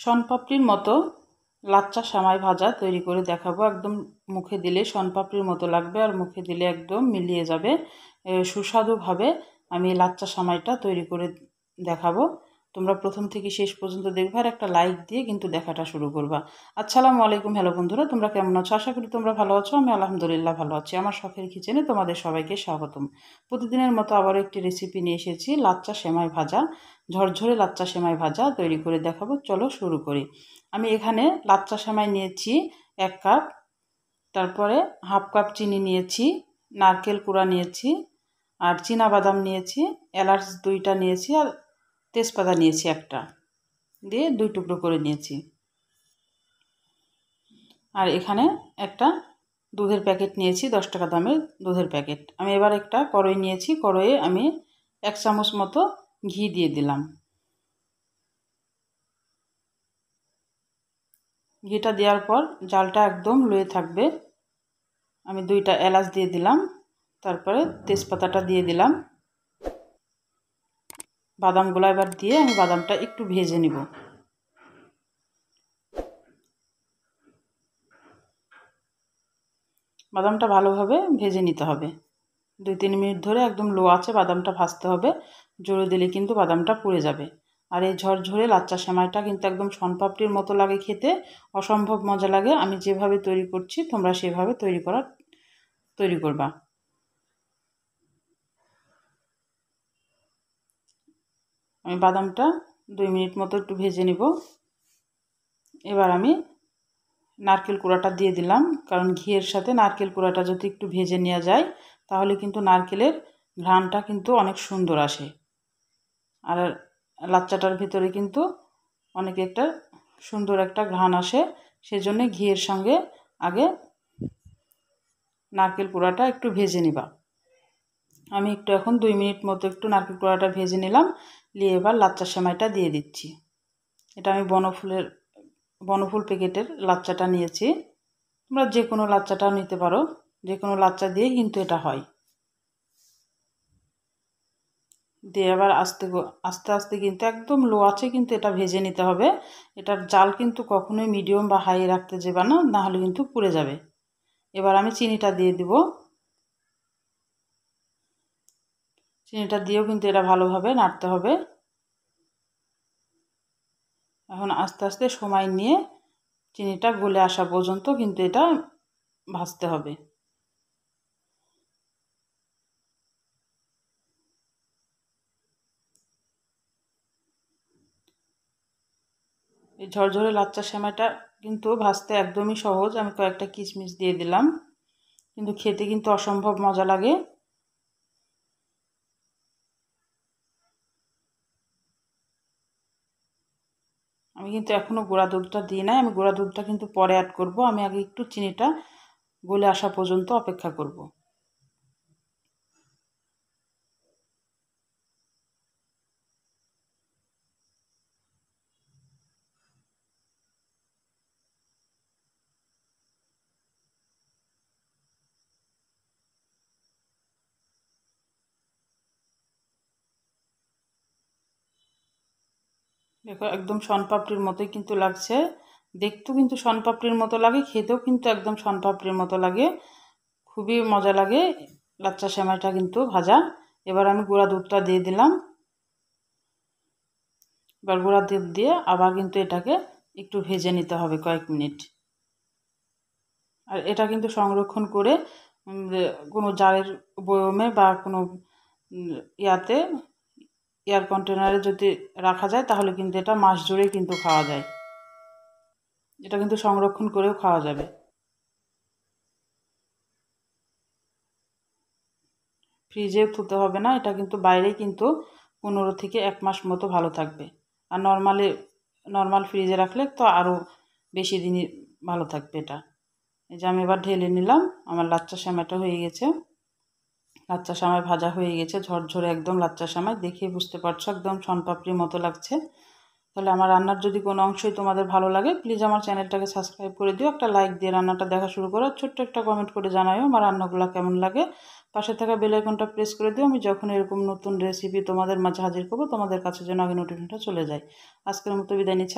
শনপাপড়ির মতো লাচ্চা সেমাই ভাজা তৈরি করে দেখাবো। একদম মুখে দিলে শনপাপড়ির মতো লাগবে আর মুখে দিলে একদম মিলিয়ে যাবে। সুস্বাদুভাবে আমি লাচ্চা সেমাইটা তৈরি করে দেখাবো। তোমরা প্রথম থেকে শেষ পর্যন্ত দেখবে আর একটা লাইক দিয়ে কিন্তু দেখাটা শুরু করবা। আসসালামু আলাইকুম। হ্যালো বন্ধুরা, তোমরা কেমন আছো? আশা করি তোমরা ভালো আছো। আমি আলহামদুলিল্লাহ ভালো আছি। আমার শখের কিচেনে তোমাদের সবাইকে স্বাগতম। প্রতিদিনের মতো আবারও একটি রেসিপি নিয়ে এসেছি, লাচ্চা সেমাই ভাজা। ঝরঝরে লাচ্চা সেমাই ভাজা তৈরি করে দেখাবো। চলো শুরু করি। আমি এখানে লাচ্চা সেমাই নিয়েছি 1 কাপ, তারপরে হাফ কাপ চিনি নিয়েছি, নারকেল কুড়া নিয়েছি, আর বাদাম নিয়েছি, এলাচ 2টা নিয়েছি, আর তেজপাতা নিয়েছি একটা, দিয়ে 2 টুকরো করে নিয়েছি। আর এখানে একটা দুধের প্যাকেট নিয়েছি, 10 টাকা দামের দুধের প্যাকেট। আমি এবার একটা কড়াই নিয়েছি, কড়াইয়ে আমি 1 চামচ মতো ঘি দিয়ে দিলাম। ঘিটা দেওয়ার পর জালটা একদম লোয়ে থাকবে। আমি 2টা এলাচ দিয়ে দিলাম, তারপরে তেজপাতাটা দিয়ে দিলাম। বাদামগুলো এবার দিয়ে আমি বাদামটা একটু ভেজে নিব। বাদামটা ভালোভাবে ভেজে নিতে হবে। 2-3 মিনিট ধরে একদম লো আঁচে বাদামটা ভাজতে হবে। জোরে দিলে কিন্তু বাদামটা পুড়ে যাবে। আর এই ঝরঝরে লাচ্চা সেমাইটা কিন্তু একদম শনপাপড়ির মতো লাগে খেতে, অসম্ভব মজা লাগে। আমি যেভাবে তৈরি করছি তোমরা সেভাবে তৈরি করবা। আমি বাদামটা 2 মিনিট মতো একটু ভেজে নিব। এবার আমি নারকেল কুড়াটা দিয়ে দিলাম, কারণ ঘিয়ের সাথে নারকেল কুড়াটা যদি একটু ভেজে নেওয়া যায় তাহলে কিন্তু নারকেলের ঘ্রাণটা কিন্তু অনেক সুন্দর আসে। আর লাচ্চাটার ভিতরে কিন্তু অনেক একটা সুন্দর একটা ঘ্রাণ আসে। সেজন্য ঘিয়ের সঙ্গে আগে নারকেল কুড়াটা একটু ভেজে নিবা। আমি একটু এখন 2 মিনিট মতো একটু নারকেল কুড়াটা ভেজে নিলাম, নিয়ে এবার লাচ্চা সেমাইটা দিয়ে দিচ্ছি। এটা আমি বনফুল প্যাকেটের লাচ্চাটা নিয়েছি। তোমরা যে কোনো লাচ্চাটাও নিতে পারো, যে কোনো লাচ্চা দিয়ে কিন্তু এটা হয়। দিয়ে এবার আস্তে আস্তে কিন্তু একদম লো আছে কিন্তু এটা ভেজে নিতে হবে। এটার জাল কিন্তু কখনোই মিডিয়াম বা হাই রাখতে যাবে না, নাহলে কিন্তু পুড়ে যাবে। এবার আমি চিনিটা দিয়ে দিব। চিনিটা দিয়েও কিন্তু এটা ভালোভাবে নাড়তে হবে। এখন আস্তে আস্তে সময় নিয়ে চিনিটা গলে আসা পর্যন্ত কিন্তু এটা ভাজতে হবে। এই ঝরঝরে লাচ্চা সেমাইটা কিন্তু ভাজতে একদমই সহজ। আমি কয়েকটা কিশমিশ দিয়ে দিলাম, কিন্তু খেতে কিন্তু অসম্ভব মজা লাগে। আমি কিন্তু এখনও গুঁড়া দুধটা দিই নাই, আমি গুঁড়া দুধটা কিন্তু পরে অ্যাড করব। আমি আগে একটু চিনিটা গলে আসা পর্যন্ত অপেক্ষা করব। দেখো একদম শনপাপড়ির মতোই কিন্তু লাগছে। দেখতেও কিন্তু শনপাপড়ির মতো লাগে, খেতেও কিন্তু একদম শনপাপড়ির মতো লাগে। খুবই মজা লাগে লাচ্চা সেমাইটা কিন্তু ভাজা। এবার আমি গুঁড়া দুধটা দিয়ে দিলাম। এবার গুঁড়া দুধ দিয়ে আবার কিন্তু এটাকে একটু ভেজে নিতে হবে কয়েক মিনিট। আর এটা কিন্তু সংরক্ষণ করে কোনো জারের বয়মে বা কোনো ইয়াতে এয়ার কন্টেনারে যদি রাখা যায় তাহলে কিন্তু এটা মাস জুড়েই কিন্তু খাওয়া যায়। এটা কিন্তু সংরক্ষণ করেও খাওয়া যাবে। ফ্রিজে থুতে হবে না, এটা কিন্তু বাইরেই কিন্তু 15 থেকে 1 মাস মতো ভালো থাকবে। আর নর্মাল ফ্রিজে রাখলে তো আরও বেশি দিনই ভালো থাকবে এটা। এই যে আমি এবার ঢেলে নিলাম। আমার লাচ্চা সেমাইটা হয়ে গেছে। লাচ্চা সেমাই ভাজা হয়ে গেছে, ঝরঝরে একদম লাচ্চা সেমাই। দেখেই বুঝতে পারছো একদম শনপাপড়ির মতো লাগছে। তাহলে আমার রান্নার যদি কোনো অংশই তোমাদের ভালো লাগে প্লিজ আমার চ্যানেলটাকে সাবস্ক্রাইব করে দিও, একটা লাইক দিয়ে রান্নাটা দেখা শুরু করো, ছোট্ট একটা কমেন্ট করে জানাও আমার রান্নাগুলো কেমন লাগে। পাশে থাকা বেল আইকনটা প্রেস করে দিও, আমি যখন এরকম নতুন রেসিপি তোমাদের মাঝে হাজির করবো তোমাদের কাছে যেন আগে নোটিফিকেশনটা চলে যায়। আজকের মতো বিদায় নিচ্ছি।